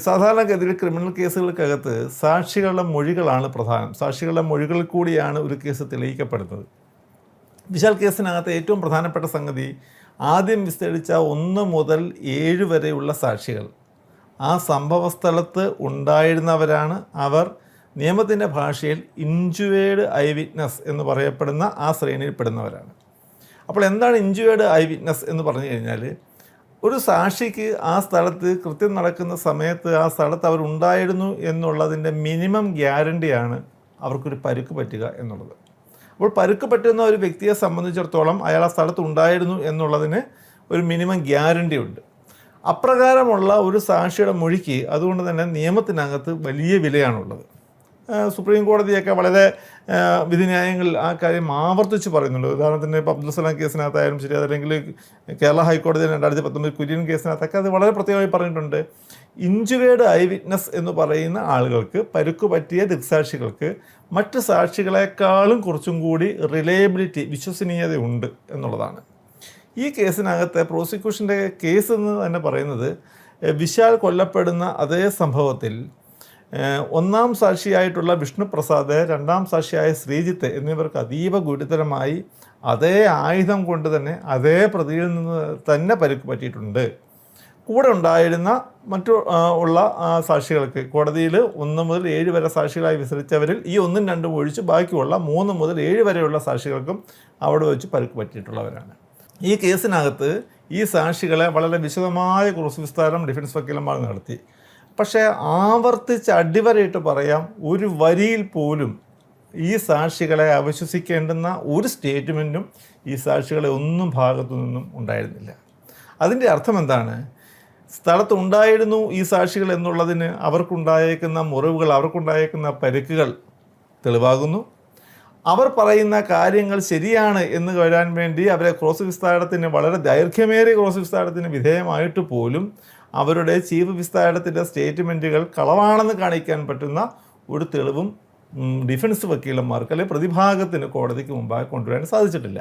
സാധാരണഗതിയിൽ ക്രിമിനൽ കേസുകൾക്കകത്ത് സാക്ഷികളുടെ മൊഴികളാണ് പ്രധാനം. സാക്ഷികളുടെ മൊഴികളിൽ കൂടിയാണ് ഒരു കേസ് തെളിയിക്കപ്പെടുന്നത്. വിശാൽ കേസിനകത്ത് ഏറ്റവും പ്രധാനപ്പെട്ട സംഗതി ആദ്യം വിസ്തരിച്ച 1 മുതൽ 7 വരെയുള്ള സാക്ഷികൾ ആ സംഭവസ്ഥലത്ത് ഉണ്ടായിരുന്നവരാണ്. അവർ നിയമത്തിൻ്റെ ഭാഷയിൽ ഇൻജുവേർഡ് ഐ വിറ്റ്നസ് എന്ന് പറയപ്പെടുന്ന ആ ശ്രേണിയിൽപ്പെടുന്നവരാണ്. അപ്പോൾ എന്താണ് ഇൻജുവേർഡ് ഐ വിറ്റ്നസ് എന്ന് പറഞ്ഞു കഴിഞ്ഞാൽ, ഒരു സാക്ഷിക്ക് ആ സ്ഥലത്ത് കൃത്യം നടക്കുന്ന സമയത്ത് ആ സ്ഥലത്ത് അവരുണ്ടായിരുന്നു എന്നുള്ളതിൻ്റെ മിനിമം ഗ്യാരണ്ടിയാണ് അവർക്കൊരു പരുക്ക് പറ്റുക എന്നുള്ളത്. അപ്പോൾ പരുക്ക് പറ്റുന്ന ഒരു വ്യക്തിയെ സംബന്ധിച്ചിടത്തോളം അയാൾ ആ സ്ഥലത്ത് ഉണ്ടായിരുന്നു എന്നുള്ളതിന് ഒരു മിനിമം ഗ്യാരണ്ടി ഉണ്ട്. അപ്രകാരമുള്ള ഒരു സാക്ഷിയുടെ മൊഴിക്ക് അതുകൊണ്ട് തന്നെ നിയമത്തിനകത്ത് വലിയ വിലയാണുള്ളത്. സുപ്രീം കോടതിയൊക്കെ വളരെ വിധിന്യായങ്ങളിൽ ആ കാര്യം ആവർത്തിച്ച് പറയുന്നുണ്ട്. ഉദാഹരണത്തിന് ഇപ്പോൾ അബ്ദുൽ സലാം കേസിനകത്തായാലും ശരി, അതല്ലെങ്കിൽ കേരള ഹൈക്കോടതി 2019 കുര്യൻ കേസിനകത്തൊക്കെ അത് വളരെ പ്രത്യേകമായി പറഞ്ഞിട്ടുണ്ട്. ഇൻജുവേർഡ് ഐ വിറ്റ്നസ് എന്ന് പറയുന്ന ആളുകൾക്ക്, പരുക്ക് പറ്റിയ ദൃക്സാക്ഷികൾക്ക് മറ്റ് സാക്ഷികളെക്കാളും കുറച്ചും കൂടി റിലയബിലിറ്റി, വിശ്വസനീയതയുണ്ട് എന്നുള്ളതാണ്. ഈ കേസിനകത്ത് പ്രോസിക്യൂഷൻ്റെ കേസ് എന്ന് തന്നെ പറയുന്നത്, വിശാൽ കൊല്ലപ്പെടുന്ന അതേ സംഭവത്തിൽ 1ാം സാക്ഷിയായിട്ടുള്ള വിഷ്ണുപ്രസാദ്, 2ാം സാക്ഷിയായ ശ്രീജിത്ത് എന്നിവർക്ക് അതീവ ഗുരുതരമായി അതേ ആയുധം കൊണ്ട് തന്നെ അതേ പ്രതിയിൽ നിന്ന് തന്നെ പരുക്ക് പറ്റിയിട്ടുണ്ട്. കൂടെ ഉണ്ടായിരുന്ന മറ്റു ഉള്ള സാക്ഷികൾക്ക് കോടതിയിൽ 1 മുതൽ 7 വരെ സാക്ഷികളായി വിസ്തരിച്ചവരിൽ ഈ 1ഉം 2ഉം ഒഴിച്ച് ബാക്കിയുള്ള 3 മുതൽ 7 വരെയുള്ള സാക്ഷികൾക്കും അവിടെ വെച്ച് പരുക്ക് പറ്റിയിട്ടുള്ളവരാണ്. ഈ കേസിനകത്ത് ഈ സാക്ഷികളെ വളരെ വിശദമായ ക്രോസ് വിസ്താരം ഡിഫൻസ് വക്കീലന്മാർ നടത്തി. പക്ഷേ ആവർത്തിച്ച് അടിവരയിട്ട് പറയാം, ഒരു വരിയിൽ പോലും ഈ സാക്ഷികളെ അവിശ്വസിക്കേണ്ടുന്ന ഒരു സ്റ്റേറ്റ്മെൻറ്റും ഈ സാക്ഷികളെ ഒന്നും ഭാഗത്തു നിന്നും ഉണ്ടായിരുന്നില്ല. അതിൻ്റെ അർത്ഥം എന്താണ്? സ്ഥലത്തുണ്ടായിരുന്നു ഈ സാക്ഷികൾ എന്നുള്ളതിന് അവർക്കുണ്ടായേക്കുന്ന മുറിവുകൾ, അവർക്കുണ്ടായേക്കുന്ന പരിക്കുകൾ തെളിവാകുന്നു. അവർ പറയുന്ന കാര്യങ്ങൾ ശരിയാണ് എന്ന് വരാൻ വേണ്ടി അവരെ ക്രോസ് വിസ്താരത്തിന്, വളരെ ദൈർഘ്യമേറിയ ക്രോസ് വിസ്താരത്തിന് വിധേയമായിട്ട് പോലും അവരുടെ ചീഫ് വിസ്താരത്തിൻ്റെ സ്റ്റേറ്റ്മെൻറ്റുകൾ കളവാണെന്ന് കാണിക്കാൻ പറ്റുന്ന ഒരു തെളിവും ഡിഫൻസ് വക്കീലന്മാർക്ക് അല്ലെങ്കിൽ പ്രതിഭാഗത്തിന് കോടതിക്ക് മുമ്പാകെ കൊണ്ടുവരാൻ സാധിച്ചിട്ടില്ല.